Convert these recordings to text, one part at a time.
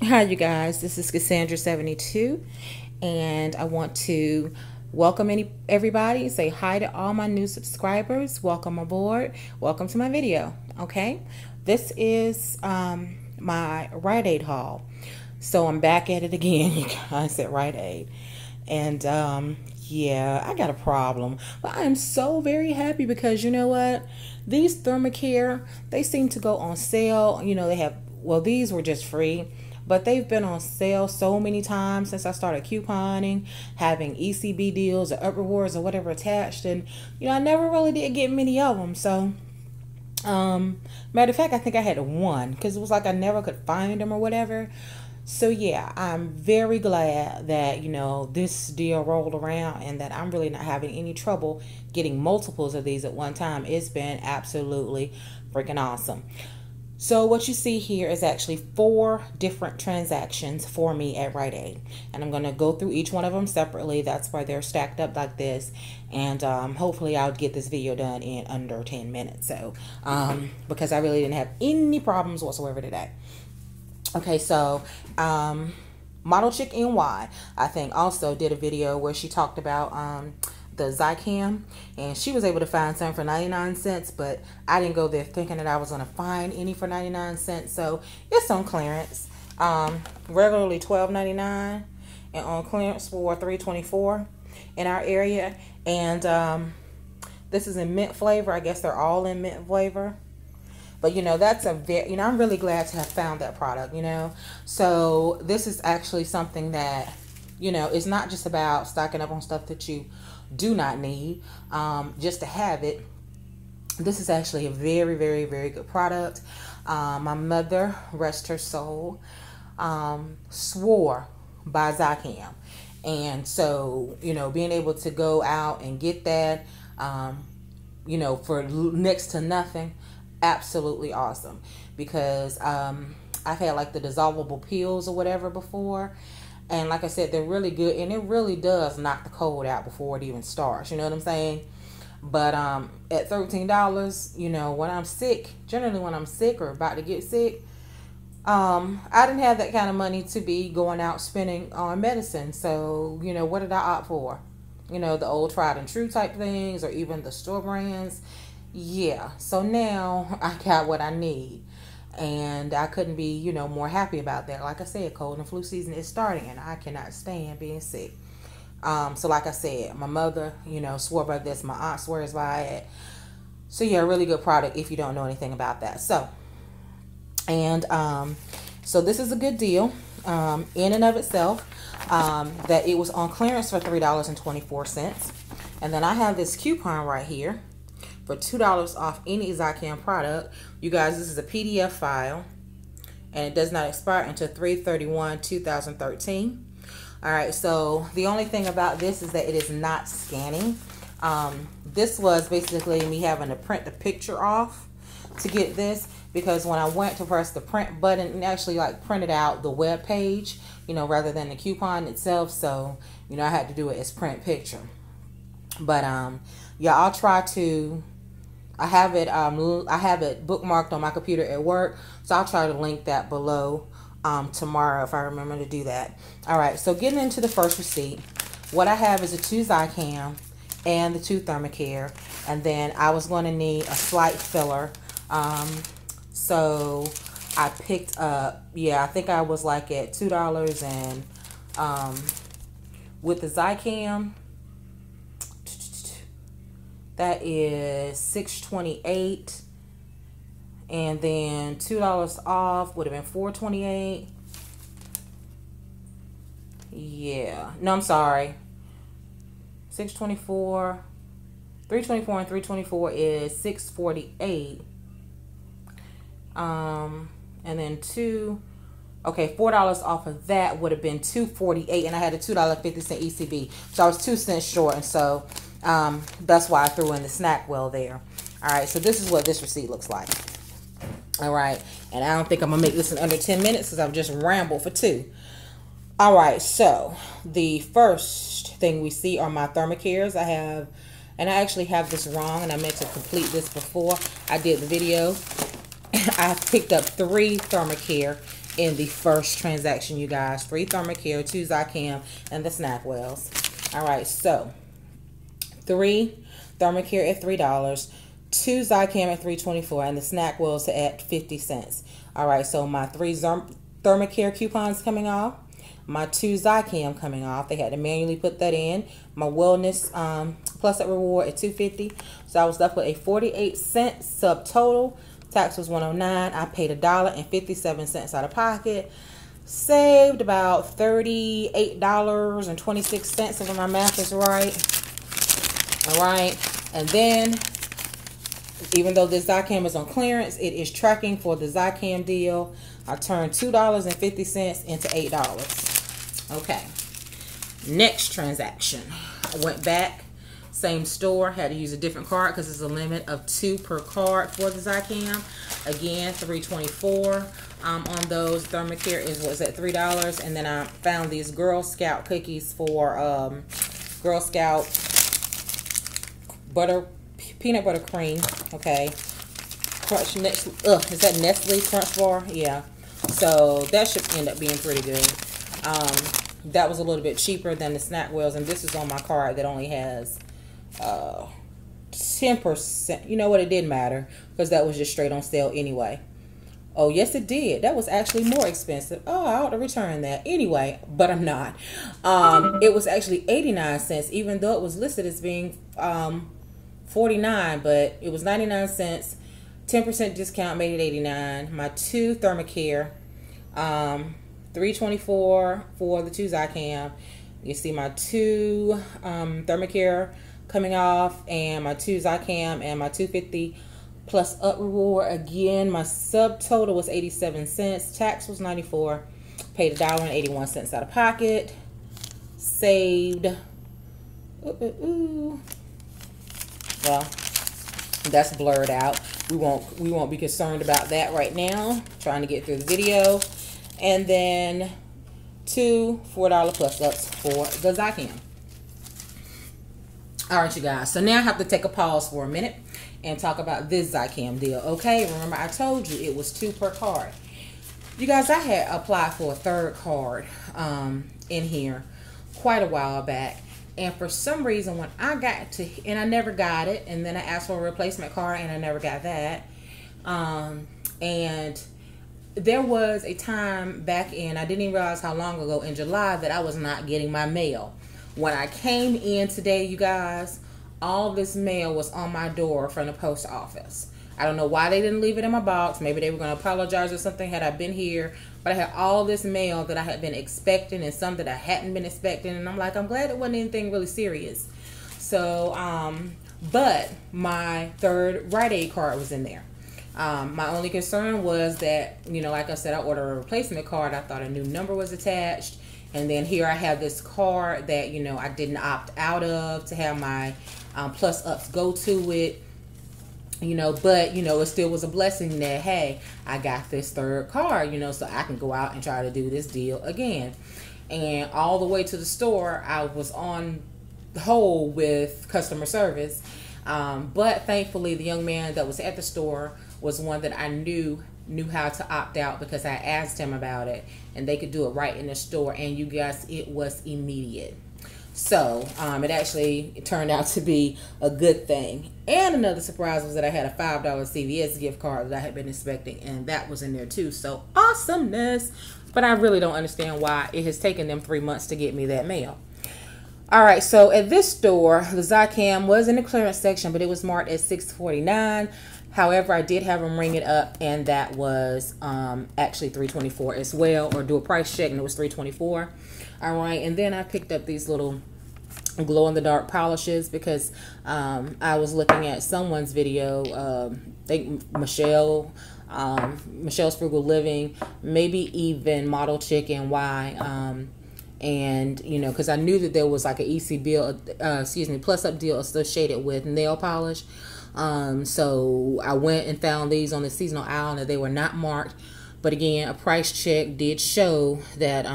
Hi, you guys. This is Cassandra72, and I want to welcome everybody. Say hi to all my new subscribers. Welcome aboard. Welcome to my video. Okay, this is my Rite Aid haul. So I'm back at it again, you guys, at Rite Aid, and yeah, I got a problem, but I am so very happy because you know what? These ThermaCare, they seem to go on sale. You know, they have, well, these were just free, but they've been on sale so many times since I started couponing, having ECB deals or up rewards or whatever attached. And, you know, I never really did get many of them. So, matter of fact, I think I had one because it was like I never could find them or whatever. So yeah, I'm very glad that, you know, this deal rolled around and that I'm really not having any trouble getting multiples of these at one time. It's been absolutely freaking awesome. So what you see here is actually 4 different transactions for me at Rite Aid. And I'm going to go through each one of them separately. That's why they're stacked up like this. And hopefully I'll get this video done in under 10 minutes. So because I really didn't have any problems whatsoever today. Okay, so Model Chick NY, I think, also did a video where she talked about the Zicam, and she was able to find some for 99 cents, but I didn't go there thinking that I was going to find any for 99 cents, so it's on clearance. Regularly $12.99 and on clearance for $3.24 in our area, and this is in mint flavor. I guess they're all in mint flavor. But, you know, that's a very, you know, I'm really glad to have found that product, you know. So this is actually something that, you know, it's not just about stocking up on stuff that you do not need just to have it. This is actually a very, very, very good product. My mother, rest her soul, swore by Zicam. And so, you know, being able to go out and get that, you know, for next to nothing, absolutely awesome, because I've had like the dissolvable pills or whatever before, and like I said, they're really good, and it really does knock the cold out before it even starts, you know what I'm saying? But at $13, you know, when I'm sick, generally when I'm sick or about to get sick, I didn't have that kind of money to be going out spending on medicine. So, you know, what did I opt for? You know, the old tried and true type things, or even the store brands. Yeah, so now I got what I need, and I couldn't be, you know, more happy about that. Like I said, cold and flu season is starting, and I cannot stand being sick. So like I said, my mother, you know, swore by this. My aunt swears by it. So yeah, really good product if you don't know anything about that. So, and so this is a good deal in and of itself, that it was on clearance for $3.24. And then I have this coupon right here for $2 off any Zicam product. You guys, this is a PDF file, and it does not expire until 3/31/2013. All right, so the only thing about this is that it is not scanning. This was basically me having to print the picture off to get this, because when I went to press the print button, it actually like printed out the web page, you know, rather than the coupon itself. So, you know, I had to do it as print picture. But yeah, I'll try to. I have it bookmarked on my computer at work, so I'll try to link that below tomorrow if I remember to do that. All right, so getting into the first receipt, what I have is the 2 Zicam and the 2 ThermaCare, and then I was going to need a slight filler. So I picked up, yeah, I think I was like at $2, and with the Zicam, that is $6.28, and then $2 off would have been $4.28. Yeah, no, I'm sorry. $6.24, $3.24, and $3.24 is $6.48. And then okay, $4 off of that would have been $2.48, and I had a $2.50 ECB, so I was 2 cents short, and so that's why I threw in the snack well there. All right, so this is what this receipt looks like. All right, and I don't think I'm gonna make this in under 10 minutes because I've just rambled for 2. All right, so the first thing we see are my ThermaCares. I have, and I actually have this wrong, and I meant to complete this before I did the video. I picked up 3 ThermaCare in the first transaction, you guys. 3 ThermaCare, 2 Zicam, and the snack wells. All right, so 3 ThermaCare at $3, 2 Zicam at $3.24, and the snack wells at 50 cents. All right, so my 3 ThermaCare coupons coming off, my 2 Zicam coming off. They had to manually put that in. My wellness plus up reward at $2.50. So I was left with a 48-cent subtotal. Tax was $109. I paid $1.57 out of pocket. Saved about $38.26 if my math is right. All right. And then, even though this Zicam is on clearance, it is tracking for the Zicam deal. I turned $2.50 into $8. Okay. Next transaction. I went back. Same store, had to use a different card because there's a limit of 2 per card for the Zicam. Again, $3.24 on those. ThermaCare was at $3, and then I found these Girl Scout cookies for Girl Scout peanut butter cream. Okay, Crunch is that Nestle Crunch Bar? Yeah. So that should end up being pretty good. That was a little bit cheaper than the snack wells, and this is on my card that only has 10%. You know what, it didn't matter because that was just straight on sale anyway. Oh yes, it did. That was actually more expensive. Oh, I ought to return that anyway, but I'm not. It was actually 89 cents, even though it was listed as being 49, but it was 99 cents. 10% discount made it 89. My 2 ThermaCare, $3.24 for the 2 Zicam. You see my 2 ThermaCare coming off, and my 2 Zicam, and my $2.50 plus up reward. Again, my subtotal was 87 cents. Tax was 94. Paid $1.81 out of pocket. Saved. Well, that's blurred out. We won't be concerned about that right now. Trying to get through the video. And then 2 $4 plus ups for the Zicam. All right, you guys. So now I have to take a pause for a minute and talk about this Zicam deal. Okay, remember I told you it was 2 per card. You guys, I had applied for a 3rd card in here quite a while back. And for some reason, when I got to, and I never got it, and then I asked for a replacement card, and I never got that. And there was a time back in, I didn't even realize how long ago, in July, that I was not getting my mail. When I came in today, you guys, all this mail was on my door from the post office. I don't know why they didn't leave it in my box. Maybe they were going to apologize or something had I been here. But I had all this mail that I had been expecting and some that I hadn't been expecting. And I'm like, I'm glad it wasn't anything really serious. So, but my 3rd Rite Aid card was in there. My only concern was that, you know, like I said, I ordered a replacement card. I thought a new number was attached. And then here I have this card that, you know, I didn't opt out of to have my plus ups go to it. You know, but, you know, it still was a blessing that, hey, I got this 3rd card, you know, so I can go out and try to do this deal again. And all the way to the store, I was on hold with customer service. But thankfully, the young man that was at the store was one that I knew how to opt out because I asked him about it. And they could do it right in the store. And you guys, it was immediate. So it turned out to be a good thing. And another surprise was that I had a $5 CVS gift card that I had been expecting, and that was in there too. So awesomeness. But I really don't understand why it has taken them 3 months to get me that mail. All right, so at this store, the Zicam was in the clearance section, but it was marked as $6.49. However, I did have them ring it up, and that was actually $3.24 as well, or do a price check, and it was $3.24. All right, and then I picked up these little glow-in-the-dark polishes because I was looking at someone's video, I think Michelle's Frugal Living, maybe even Model Chick and Y, and you know, because I knew that there was like an EC bill, plus up deal associated with nail polish. So I went and found these on the seasonal aisle, and they were not marked, but again, a price check did show that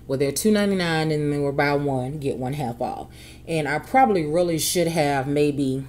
well, they're $2.99 and they were buy one get one half off. And I probably really should have maybe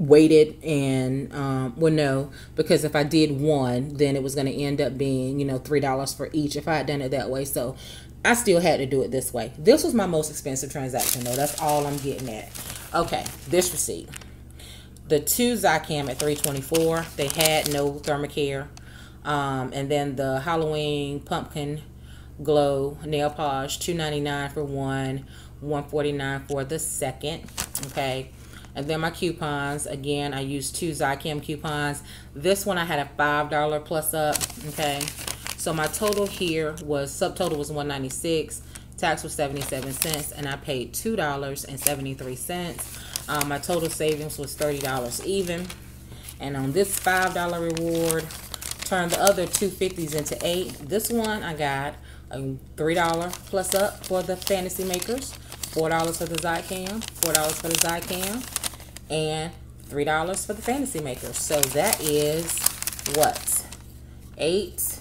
waited and well, no, because if I did one, then it was going to end up being, you know, $3 for each if I had done it that way. So I still had to do it this way. This was my most expensive transaction though. That's all I'm getting at. Okay, this receipt. The 2 Zicam at $3.24. They had no ThermaCare. And then the Halloween pumpkin glow nail polish, $2.99 for one, $1.49 for the second. Okay. And then my coupons, again, I used 2 Zicam coupons. This one I had a $5 plus up. Okay. So my total here was, subtotal was $196. Tax was 77 cents, and I paid $2.73. My total savings was $30 even. And on this $5 reward, turned the other 250s into 8. This one I got a $3 plus up for the fantasy makers, $4 for the Zicam, $4 for the Zicam, and $3 for the fantasy makers. So that is what? 8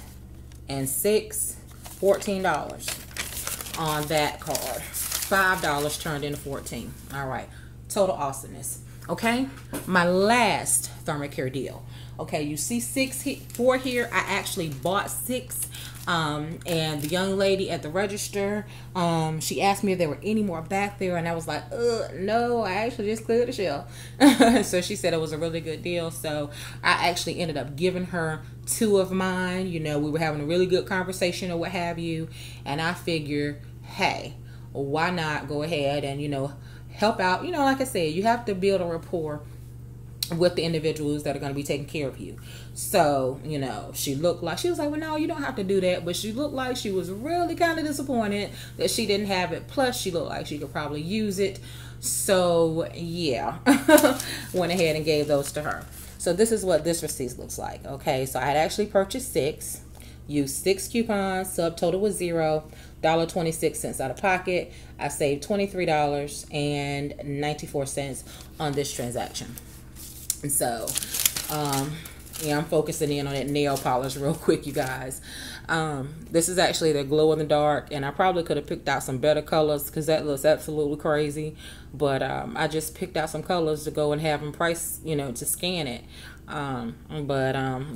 and 6, $14 on that card. $5 turned into 14. All right, total awesomeness. Okay, my last ThermaCare deal. Okay, you see 4 here. I actually bought 6. And the young lady at the register, she asked me if there were any more back there, and I was like, no, I actually just cleared the shelf. So she said it was a really good deal. So I actually ended up giving her 2 of mine. You know, we were having a really good conversation or what have you, and I figure, hey, why not go ahead and, you know, help out. You know, like I said, you have to build a rapport with the individuals that are going to be taking care of you. So, you know, she looked like, she was like, well, no, you don't have to do that. But she looked like she was really kind of disappointed that she didn't have it. Plus, she looked like she could probably use it. So, yeah, went ahead and gave those to her. So this is what this receipt looks like. Okay, so I had actually purchased 6, used 6 coupons, subtotal was $0, $1.26 out of pocket. I saved $23.94 on this transaction. And so, yeah, I'm focusing in on that nail polish real quick, you guys. This is actually the glow in the dark, and I probably could have picked out some better colors because that looks absolutely crazy. But I just picked out some colors to go and have them price, you know, to scan it.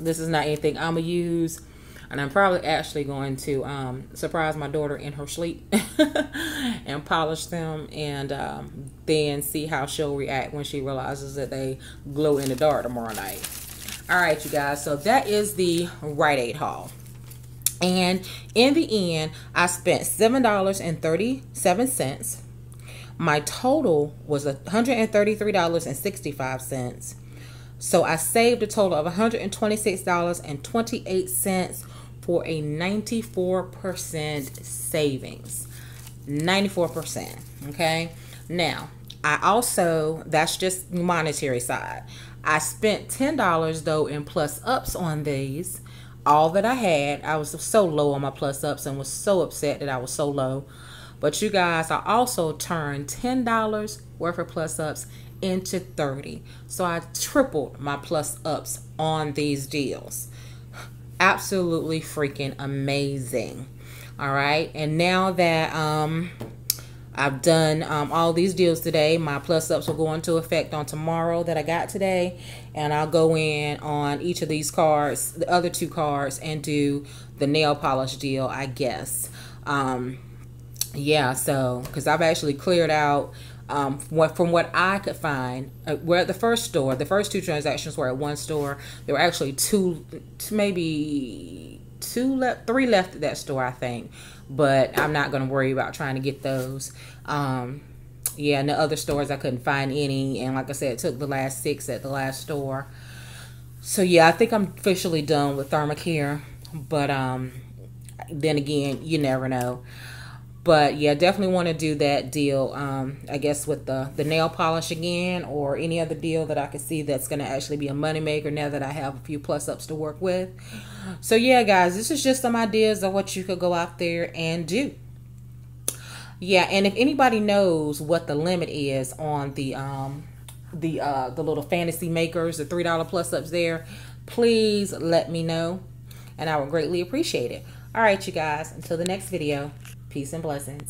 This is not anything I'm gonna use. And I'm probably actually going to surprise my daughter in her sleep and polish them, and then see how she'll react when she realizes that they glow in the dark tomorrow night. All right, you guys. So that is the Rite Aid haul. And in the end, I spent $7.37. My total was $133.65. So I saved a total of $126.28 for a 94% savings. 94%. Okay. Now, I also, that's just monetary side. I spent $10 though in plus ups on these. All that I had, I was so low on my plus ups and was so upset that I was so low. But you guys, I also turned $10 worth of plus ups into 30. So I tripled my plus ups on these deals. Absolutely freaking amazing. All right, and now that I've done all these deals today, my plus ups will go into effect on tomorrow that I got today, and I'll go in on each of these cards, the other 2 cards, and do the nail polish deal, I guess. Yeah, so because I've actually cleared out from what I could find. We're at the first store. The first 2 transactions were at one store. There were actually 2, maybe 3 left at that store, I think. But I'm not going to worry about trying to get those. Yeah, in the other stores I couldn't find any, and like I said, it took the last 6 at the last store. So yeah, I think I'm officially done with ThermaCare. But then again, you never know. But yeah, definitely want to do that deal, I guess, with the nail polish again, or any other deal that I can see that's going to actually be a moneymaker now that I have a few plus ups to work with. So yeah, guys, this is just some ideas of what you could go out there and do. Yeah, and if anybody knows what the limit is on the little fantasy makers, the $3 plus ups there, please let me know, and I would greatly appreciate it. All right, you guys, until the next video. Peace and blessings.